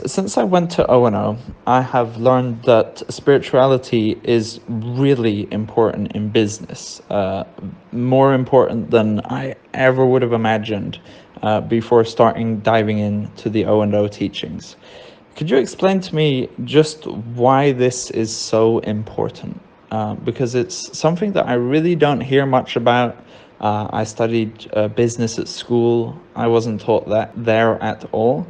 Since I went to O&O, I have learned that spirituality is really important in business, more important than I ever would have imagined before diving into the O&O teachings. Could you explain to me just why this is so important? Because it's something that I really don't hear much about. I studied business at school. I wasn't taught that there at all.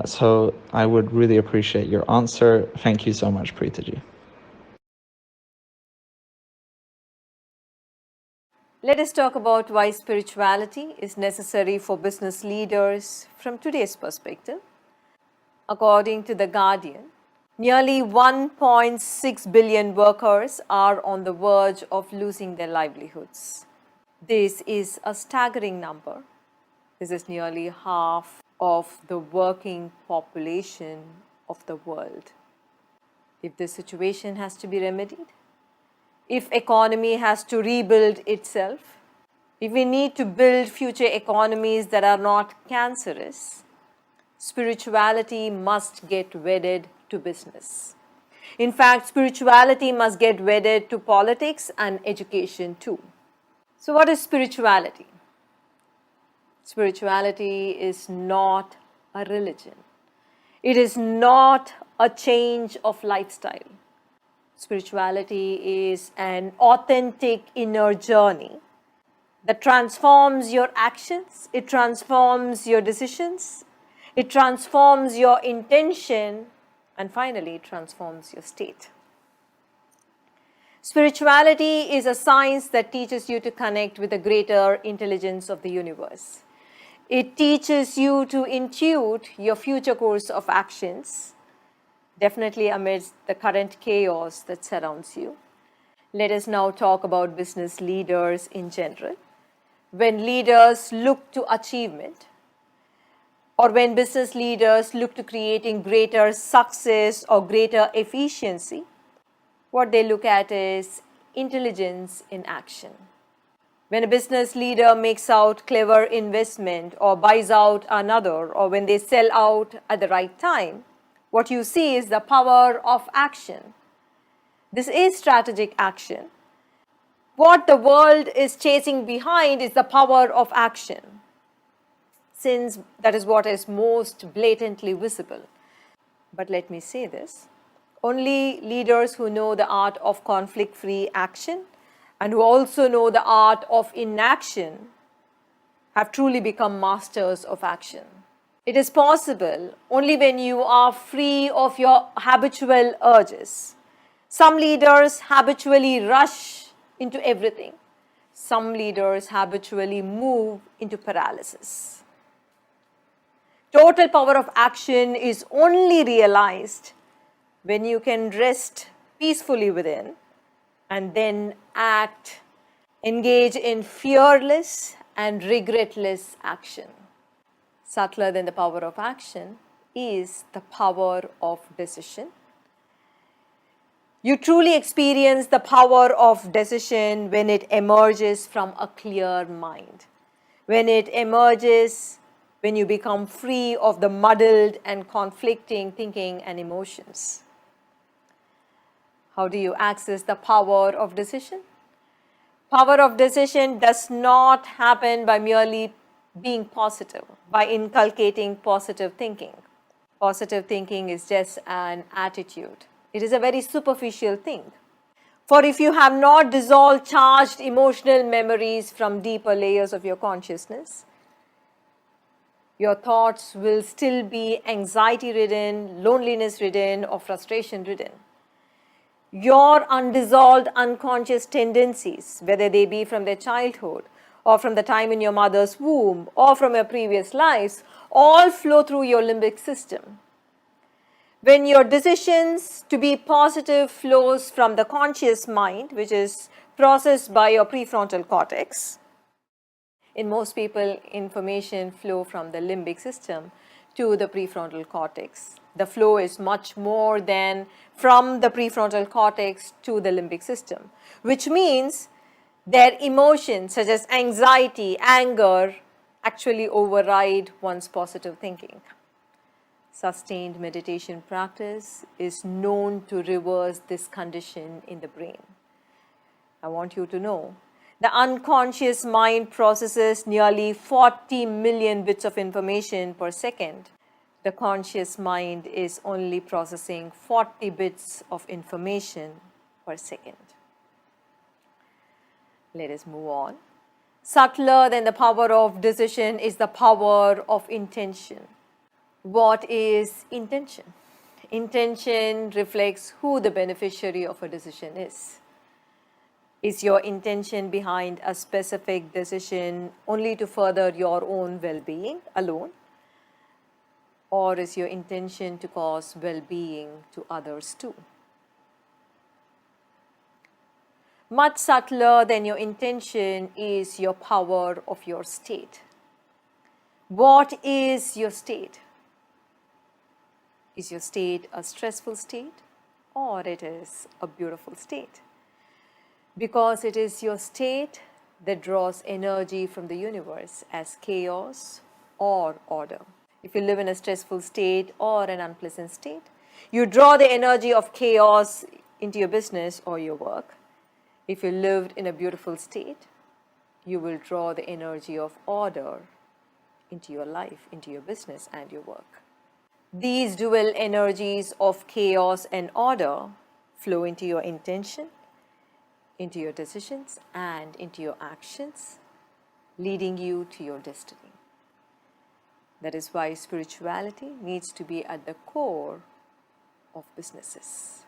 So I would really appreciate your answer. Thank you so much, Preethaji. Let us talk about why spirituality is necessary for business leaders from today's perspective. According to The Guardian, nearly 1.6 billion workers are on the verge of losing their livelihoods. This is a staggering number. This is nearly half of the working population of the world. If this situation has to be remedied, if economy has to rebuild itself, if we need to build future economies that are not cancerous, spirituality must get wedded to business. In fact, spirituality must get wedded to politics and education too. So what is spirituality? Spirituality is not a religion. It is not a change of lifestyle. Spirituality is an authentic inner journey that transforms your actions, it transforms your decisions, it transforms your intention, and finally it transforms your state. Spirituality is a science that teaches you to connect with the greater intelligence of the universe. It teaches you to intuit your future course of actions, definitely amidst the current chaos that surrounds you. Let us now talk about business leaders in general. When leaders look to achievement, or when business leaders look to creating greater success or greater efficiency, what they look at is intelligence in action. When a business leader makes out clever investment or buys out another, or when they sell out at the right time, what you see is the power of action. This is strategic action. What the world is chasing behind is the power of action, since that is what is most blatantly visible. But let me say this, only leaders who know the art of conflict-free action and who also know the art of inaction have truly become masters of action. It is possible only when you are free of your habitual urges. Some leaders habitually rush into everything. Some leaders habitually move into paralysis. Total power of action is only realized when you can rest peacefully within and then act, engage in fearless and regretless action. Subtler than the power of action is the power of decision. You truly experience the power of decision when it emerges from a clear mind, when it emerges when you become free of the muddled and conflicting thinking and emotions. How do you access the power of decision? Power of decision does not happen by merely being positive, by inculcating positive thinking. Positive thinking is just an attitude. It is a very superficial thing. For if you have not dissolved charged emotional memories from deeper layers of your consciousness, your thoughts will still be anxiety-ridden, loneliness-ridden, or frustration-ridden. Your undissolved unconscious tendencies, whether they be from their childhood or from the time in your mother's womb or from your previous lives, all flow through your limbic system. When your decisions to be positive flows from the conscious mind, which is processed by your prefrontal cortex, in most people, information flow from the limbic system to the prefrontal cortex. The flow is much more than from the prefrontal cortex to the limbic system, which means their emotions such as anxiety, anger, actually override one's positive thinking. Sustained meditation practice is known to reverse this condition in the brain. I want you to know the unconscious mind processes nearly 40 million bits of information per second. The conscious mind is only processing 40 bits of information per second. Let us move on. Subtler than the power of decision is the power of intention. What is intention? Intention reflects who the beneficiary of a decision is. Is your intention behind a specific decision only to further your own well-being alone? Or is your intention to cause well-being to others too? Much subtler than your intention is your power of your state. What is your state? Is your state a stressful state, or it is a beautiful state? Because it is your state that draws energy from the universe as chaos or order. If you live in a stressful state or an unpleasant state, you draw the energy of chaos into your business or your work. If you lived in a beautiful state, you will draw the energy of order into your life, into your business and your work. These dual energies of chaos and order flow into your intention, into your decisions, and into your actions, leading you to your destiny. That is why spirituality needs to be at the core of businesses.